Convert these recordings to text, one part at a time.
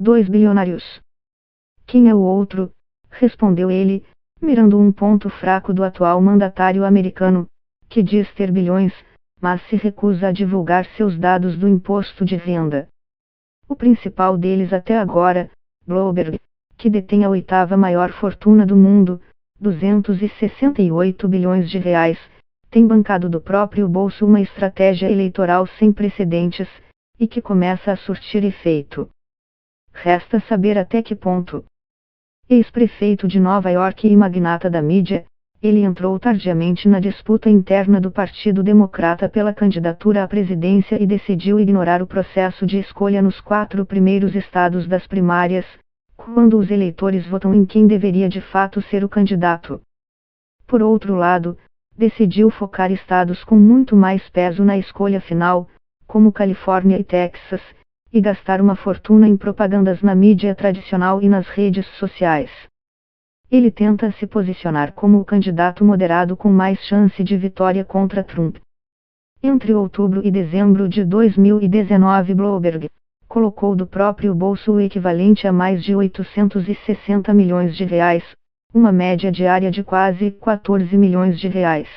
2 bilionários. Quem é o outro? Respondeu ele, mirando um ponto fraco do atual mandatário americano, que diz ter bilhões, mas se recusa a divulgar seus dados do imposto de renda. O principal deles até agora, Bloomberg, que detém a 8ª maior fortuna do mundo, 268 bilhões de reais, tem bancado do próprio bolso uma estratégia eleitoral sem precedentes, e que começa a surtir efeito. Resta saber até que ponto. Ex-prefeito de Nova York e magnata da mídia, ele entrou tardiamente na disputa interna do Partido Democrata pela candidatura à presidência e decidiu ignorar o processo de escolha nos 4 primeiros estados das primárias, quando os eleitores votam em quem deveria de fato ser o candidato. Por outro lado, decidiu focar estados com muito mais peso na escolha final, como Califórnia e Texas, e gastar uma fortuna em propagandas na mídia tradicional e nas redes sociais. Ele tenta se posicionar como o candidato moderado com mais chance de vitória contra Trump. Entre outubro e dezembro de 2019, Bloomberg colocou do próprio bolso o equivalente a mais de 860 milhões de reais, uma média diária de quase 14 milhões de reais.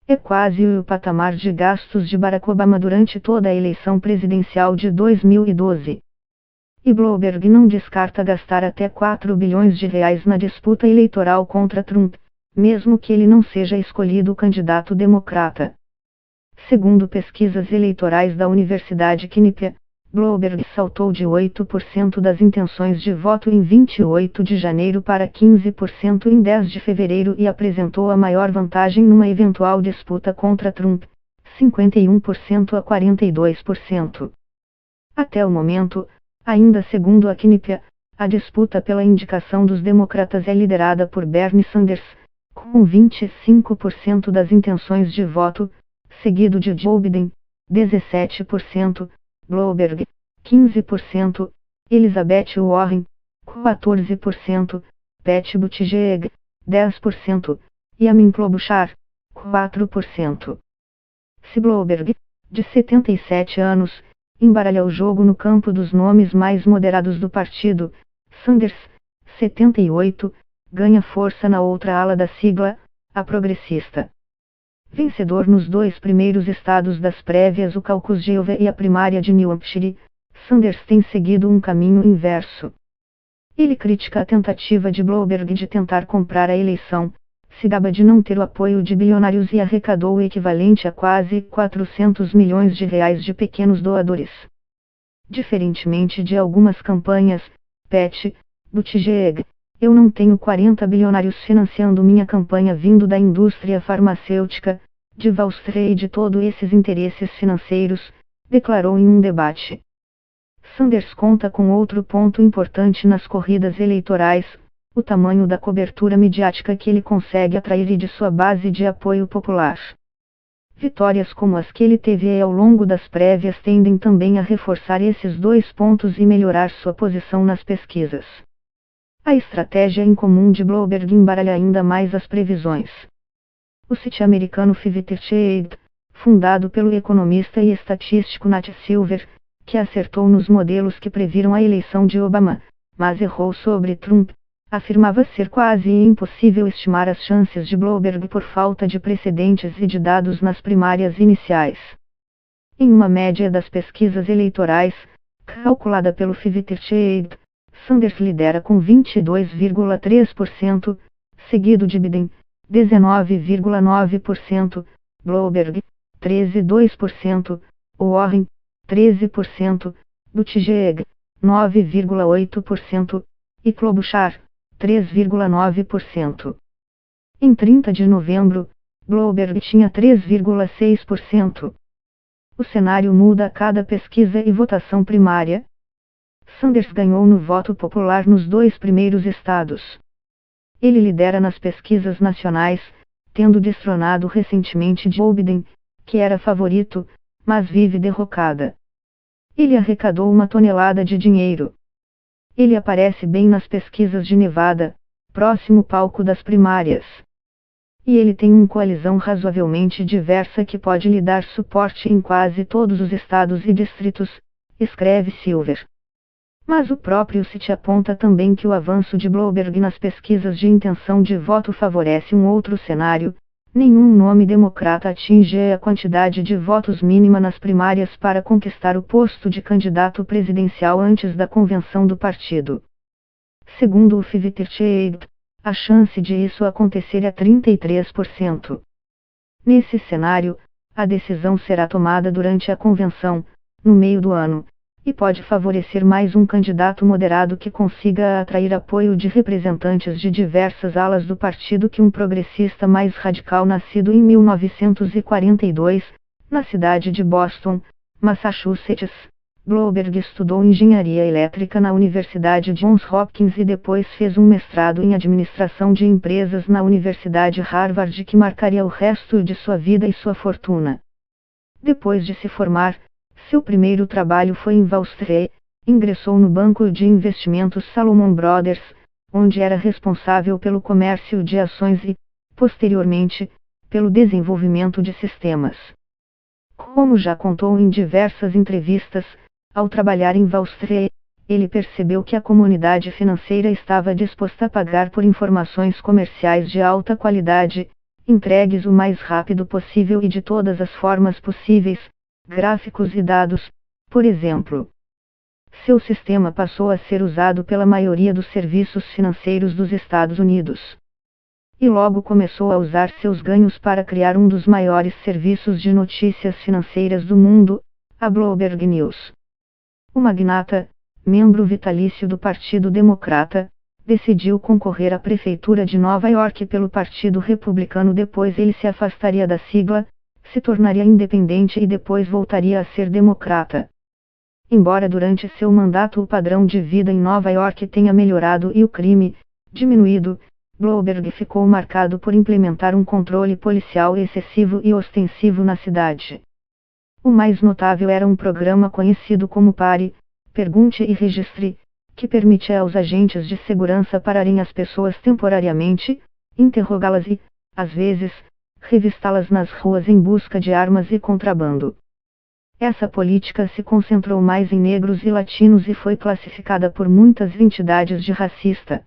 É quase o patamar de gastos de Barack Obama durante toda a eleição presidencial de 2012. E Bloomberg não descarta gastar até 4 bilhões de reais na disputa eleitoral contra Trump, mesmo que ele não seja escolhido o candidato democrata. Segundo pesquisas eleitorais da Universidade Quinnipiac, Bloomberg saltou de 8% das intenções de voto em 28 de janeiro para 15% em 10 de fevereiro e apresentou a maior vantagem numa eventual disputa contra Trump, 51% a 42%. Até o momento, ainda segundo a Quinnipiac, a disputa pela indicação dos democratas é liderada por Bernie Sanders, com 25% das intenções de voto, seguido de Joe Biden, 17%, Bloomberg, 15%, Elizabeth Warren, 14%, Pete Buttigieg, 10%, e Amy Klobuchar, 4%. Se Bloomberg, de 77 anos, embaralha o jogo no campo dos nomes mais moderados do partido, Sanders, 78, ganha força na outra ala da sigla, a progressista. Vencedor nos 2 primeiros estados das prévias, o caucus de Iowa e a primária de New Hampshire, Sanders tem seguido um caminho inverso. Ele critica a tentativa de Bloomberg de tentar comprar a eleição, se gaba de não ter o apoio de bilionários e arrecadou o equivalente a quase 400 milhões de reais de pequenos doadores. Diferentemente de algumas campanhas, Pete Buttigieg, eu não tenho 40 bilionários financiando minha campanha vindo da indústria farmacêutica, de Wall Street e de todos esses interesses financeiros, declarou em um debate. Sanders conta com outro ponto importante nas corridas eleitorais, o tamanho da cobertura midiática que ele consegue atrair e de sua base de apoio popular. Vitórias como as que ele teve ao longo das prévias tendem também a reforçar esses 2 pontos e melhorar sua posição nas pesquisas. A estratégia incomum de Bloomberg embaralha ainda mais as previsões. O site americano FiveTrade, fundado pelo economista e estatístico Nat Silver, que acertou nos modelos que previram a eleição de Obama, mas errou sobre Trump, afirmava ser quase impossível estimar as chances de Bloomberg por falta de precedentes e de dados nas primárias iniciais. Em uma média das pesquisas eleitorais, calculada pelo FiveTrade, Sanders lidera com 22,3%, seguido de Biden, 19,9%, Bloomberg, 13,2%, Warren, 13%, Buttigieg, 9,8%, e Klobuchar, 3,9%. Em 30 de novembro, Bloomberg tinha 3,6%. O cenário muda a cada pesquisa e votação primária. Sanders ganhou no voto popular nos 2 primeiros estados. Ele lidera nas pesquisas nacionais, tendo destronado recentemente Joe Biden, que era favorito, mas vive derrocada. Ele arrecadou 1 tonelada de dinheiro. Ele aparece bem nas pesquisas de Nevada, próximo palco das primárias. E ele tem uma coalizão razoavelmente diversa que pode lhe dar suporte em quase todos os estados e distritos, escreve Silver. Mas o próprio site aponta também que o avanço de Bloomberg nas pesquisas de intenção de voto favorece um outro cenário: nenhum nome democrata atinge a quantidade de votos mínima nas primárias para conquistar o posto de candidato presidencial antes da convenção do partido. Segundo o 538, a chance de isso acontecer é 33%. Nesse cenário, a decisão será tomada durante a convenção, no meio do ano, e pode favorecer mais um candidato moderado que consiga atrair apoio de representantes de diversas alas do partido que um progressista mais radical nascido em 1942, na cidade de Boston, Massachusetts. Bloomberg estudou engenharia elétrica na Universidade Johns Hopkins e depois fez um mestrado em administração de empresas na Universidade Harvard que marcaria o resto de sua vida e sua fortuna. Depois de se formar, seu primeiro trabalho foi em Wall Street. Ingressou no banco de investimentos Salomon Brothers, onde era responsável pelo comércio de ações e, posteriormente, pelo desenvolvimento de sistemas. Como já contou em diversas entrevistas, ao trabalhar em Wall Street, ele percebeu que a comunidade financeira estava disposta a pagar por informações comerciais de alta qualidade, entregues o mais rápido possível e de todas as formas possíveis, gráficos e dados, por exemplo. Seu sistema passou a ser usado pela maioria dos serviços financeiros dos Estados Unidos. E logo começou a usar seus ganhos para criar um dos maiores serviços de notícias financeiras do mundo, a Bloomberg News. O magnata, membro vitalício do Partido Democrata, decidiu concorrer à prefeitura de Nova York pelo Partido Republicano. Depois ele se afastaria da sigla, se tornaria independente e depois voltaria a ser democrata. Embora durante seu mandato o padrão de vida em Nova York tenha melhorado e o crime diminuído, Bloomberg ficou marcado por implementar um controle policial excessivo e ostensivo na cidade. O mais notável era um programa conhecido como Pare, Pergunte e Registre, que permite aos agentes de segurança pararem as pessoas temporariamente, interrogá-las e, às vezes, revistá-las nas ruas em busca de armas e contrabando. Essa política se concentrou mais em negros e latinos e foi classificada por muitas entidades de racista.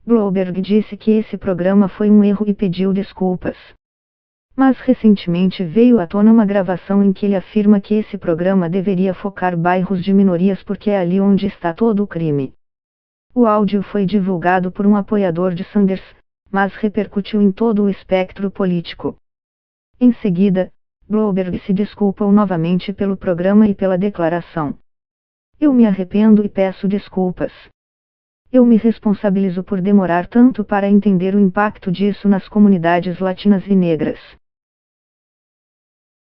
Bloomberg disse que esse programa foi um erro e pediu desculpas. Mas recentemente veio à tona uma gravação em que ele afirma que esse programa deveria focar bairros de minorias porque é ali onde está todo o crime. O áudio foi divulgado por um apoiador de Sanders, mas repercutiu em todo o espectro político. Em seguida, Bloomberg se desculpou novamente pelo programa e pela declaração. Eu me arrependo e peço desculpas. Eu me responsabilizo por demorar tanto para entender o impacto disso nas comunidades latinas e negras.